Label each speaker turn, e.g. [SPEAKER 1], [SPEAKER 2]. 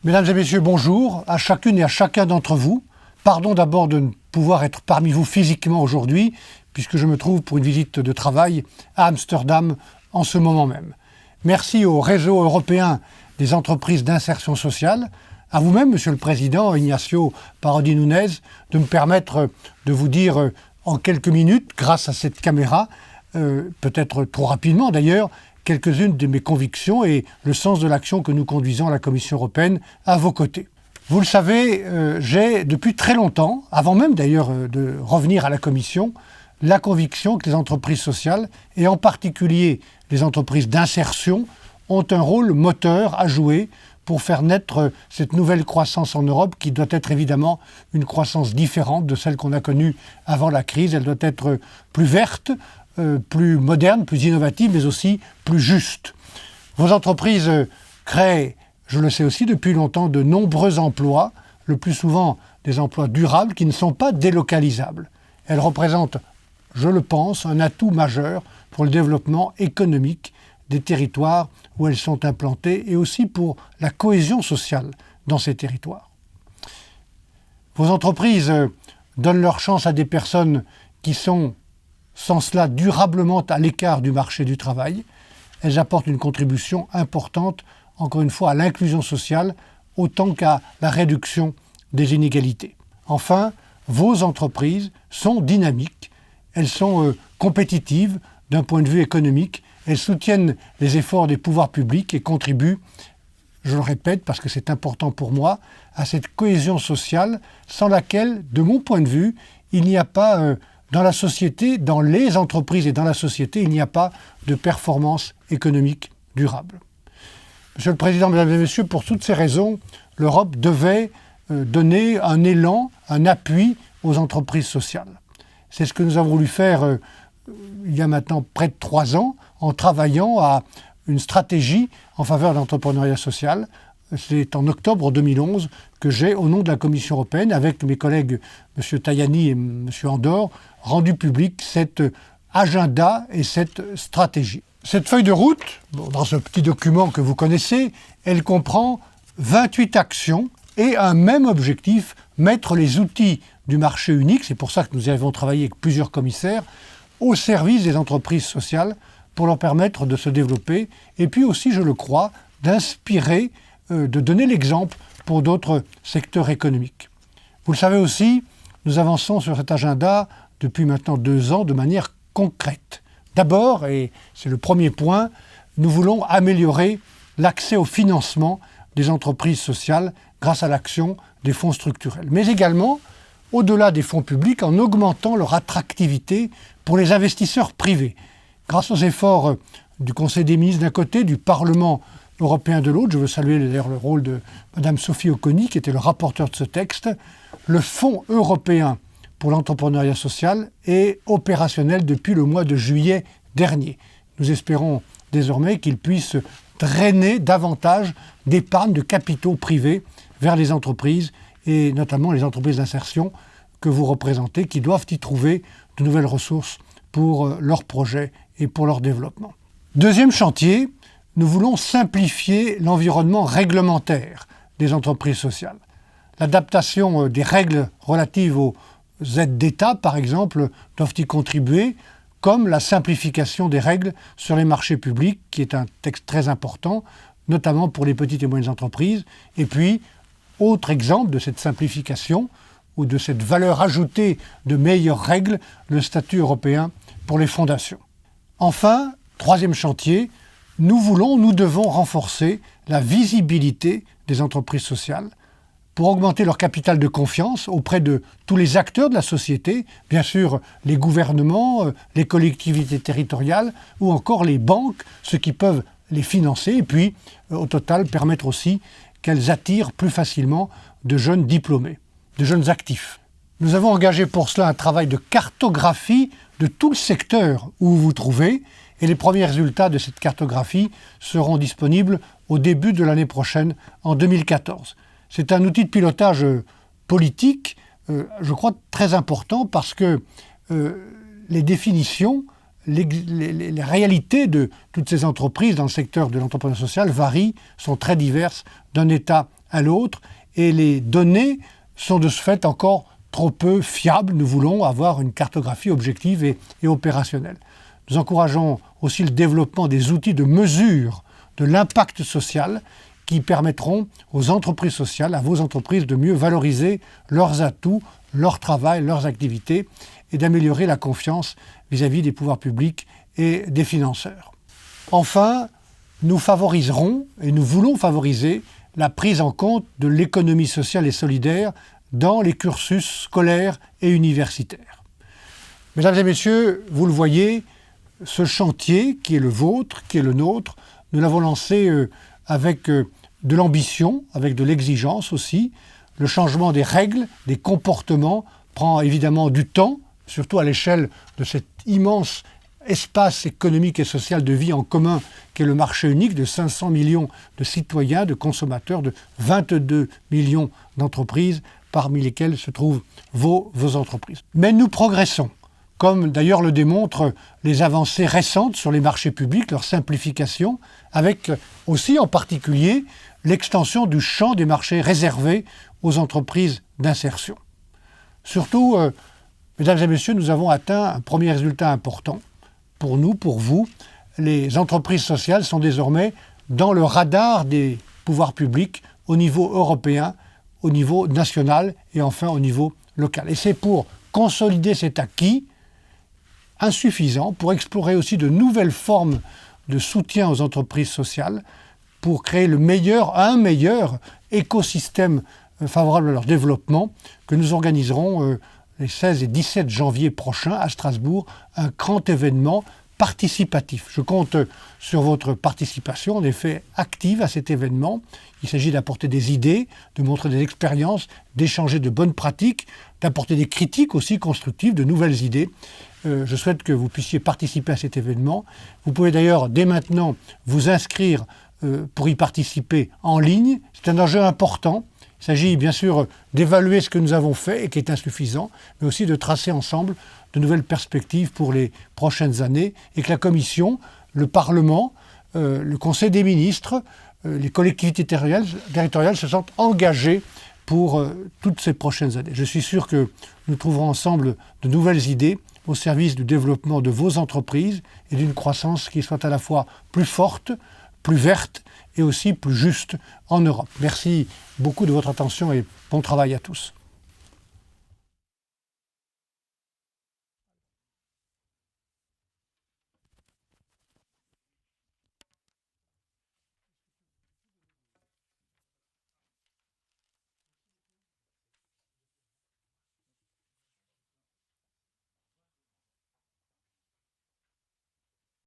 [SPEAKER 1] Mesdames et messieurs, bonjour à chacune et à chacun d'entre vous. Pardon d'abord de ne pouvoir être parmi vous physiquement aujourd'hui, puisque je me trouve pour une visite de travail à Amsterdam en ce moment même. Merci au réseau européen des entreprises d'insertion sociale, à vous-même, Monsieur le Président, Ignacio Parodi-Nunez, de me permettre de vous dire en quelques minutes, grâce à cette caméra, peut-être trop rapidement d'ailleurs, quelques-unes de mes convictions et le sens de l'action que nous conduisons à la Commission européenne à vos côtés. Vous le savez, j'ai depuis très longtemps, avant même d'ailleurs de revenir à la Commission, la conviction que les entreprises sociales, et en particulier les entreprises d'insertion, ont un rôle moteur à jouer pour faire naître cette nouvelle croissance en Europe qui doit être évidemment une croissance différente de celle qu'on a connue avant la crise. Elle doit être plus verte, plus moderne, plus innovative, mais aussi plus juste. Vos entreprises créent, je le sais aussi depuis longtemps, de nombreux emplois, le plus souvent des emplois durables qui ne sont pas délocalisables. Elles représentent, je le pense, un atout majeur pour le développement économique des territoires où elles sont implantées et aussi pour la cohésion sociale dans ces territoires. Vos entreprises donnent leur chance à des personnes qui sont sans cela durablement à l'écart du marché du travail. Elles apportent une contribution importante, encore une fois, à l'inclusion sociale, autant qu'à la réduction des inégalités. Enfin, vos entreprises sont dynamiques, elles sont compétitives d'un point de vue économique, elles soutiennent les efforts des pouvoirs publics et contribuent, je le répète parce que c'est important pour moi, à cette cohésion sociale sans laquelle, de mon point de vue, il n'y a pas dans la société, dans les entreprises et dans la société, il n'y a pas de performance économique durable. Monsieur le Président, Mesdames et Messieurs, pour toutes ces raisons, l'Europe devait donner un élan, un appui aux entreprises sociales. C'est ce que nous avons voulu faire il y a maintenant près de 3 ans, en travaillant à une stratégie en faveur de l'entrepreneuriat social. C'est en octobre 2011 que j'ai, au nom de la Commission européenne, avec mes collègues M. Tajani et M. Andor, rendu public cet agenda et cette stratégie. Cette feuille de route, dans ce petit document que vous connaissez, elle comprend 28 actions et un même objectif, mettre les outils du marché unique, c'est pour ça que nous y avons travaillé avec plusieurs commissaires, au service des entreprises sociales pour leur permettre de se développer et puis aussi, je le crois, d'inspirer, de donner l'exemple pour d'autres secteurs économiques. Vous le savez aussi, nous avançons sur cet agenda depuis maintenant 2 ans de manière concrète. D'abord, et c'est le premier point, nous voulons améliorer l'accès au financement des entreprises sociales grâce à l'action des fonds structurels, mais également au-delà des fonds publics en augmentant leur attractivité pour les investisseurs privés. Grâce aux efforts du Conseil des ministres d'un côté, du Parlement européen de l'autre, je veux saluer d'ailleurs le rôle de Mme Sophie Oconi qui était le rapporteur de ce texte, le Fonds européen pour l'entrepreneuriat social est opérationnel depuis le mois de juillet dernier. Nous espérons désormais qu'il puisse drainer davantage d'épargne de capitaux privés vers les entreprises et notamment les entreprises d'insertion que vous représentez, qui doivent y trouver de nouvelles ressources pour leurs projets et pour leur développement. Deuxième chantier, nous voulons simplifier l'environnement réglementaire des entreprises sociales. L'adaptation des règles relatives aux aides d'État, par exemple, doivent y contribuer, comme la simplification des règles sur les marchés publics, qui est un texte très important, notamment pour les petites et moyennes entreprises. Et puis, autre exemple de cette simplification ou de cette valeur ajoutée de meilleures règles, le statut européen pour les fondations. Enfin, troisième chantier, nous devons renforcer la visibilité des entreprises sociales pour augmenter leur capital de confiance auprès de tous les acteurs de la société, bien sûr les gouvernements, les collectivités territoriales ou encore les banques, ceux qui peuvent les financer et puis au total permettre aussi qu'elles attirent plus facilement de jeunes diplômés, de jeunes actifs. Nous avons engagé pour cela un travail de cartographie de tout le secteur où vous vous trouvez et les premiers résultats de cette cartographie seront disponibles au début de l'année prochaine, en 2014. C'est un outil de pilotage politique, je crois, très important parce que les définitions les réalités de toutes ces entreprises dans le secteur de l'entrepreneuriat social varient, sont très diverses d'un État à l'autre, et les données sont de ce fait encore trop peu fiables. Nous voulons avoir une cartographie objective et opérationnelle. Nous encourageons aussi le développement des outils de mesure de l'impact social qui permettront aux entreprises sociales, à vos entreprises, de mieux valoriser leurs atouts, leur travail, leurs activités et d'améliorer la confiance vis-à-vis des pouvoirs publics et des financeurs. Enfin, nous favoriserons et nous voulons favoriser la prise en compte de l'économie sociale et solidaire dans les cursus scolaires et universitaires. Mesdames et messieurs, vous le voyez, ce chantier qui est le vôtre, qui est le nôtre, nous l'avons lancé avec de l'ambition, avec de l'exigence aussi. Le changement des règles, des comportements prend évidemment du temps, surtout à l'échelle de cet immense espace économique et social de vie en commun qu'est le marché unique de 500 millions de citoyens, de consommateurs, de 22 millions d'entreprises, parmi lesquelles se trouvent vos entreprises. Mais nous progressons, comme d'ailleurs le démontrent les avancées récentes sur les marchés publics, leur simplification, avec aussi en particulier l'extension du champ des marchés réservés aux entreprises d'insertion. Surtout, mesdames et messieurs, nous avons atteint un premier résultat important. Pour nous, pour vous, les entreprises sociales sont désormais dans le radar des pouvoirs publics au niveau européen, au niveau national et enfin au niveau local. Et c'est pour consolider cet acquis insuffisant, pour explorer aussi de nouvelles formes de soutien aux entreprises sociales, pour créer un meilleur écosystème favorable à leur développement, que nous organiserons les 16 et 17 janvier prochains à Strasbourg, un grand événement participatif. Je compte sur votre participation, en effet active à cet événement. Il s'agit d'apporter des idées, de montrer des expériences, d'échanger de bonnes pratiques, d'apporter des critiques aussi constructives, de nouvelles idées. Je souhaite que vous puissiez participer à cet événement. Vous pouvez d'ailleurs dès maintenant vous inscrire pour y participer en ligne. C'est un enjeu important. Il s'agit bien sûr d'évaluer ce que nous avons fait et qui est insuffisant, mais aussi de tracer ensemble de nouvelles perspectives pour les prochaines années et que la Commission, le Parlement, le Conseil des ministres, les collectivités territoriales se sentent engagés pour toutes ces prochaines années. Je suis sûr que nous trouverons ensemble de nouvelles idées au service du développement de vos entreprises et d'une croissance qui soit à la fois plus forte, plus verte et aussi plus juste en Europe. Merci beaucoup de votre attention et bon travail à tous.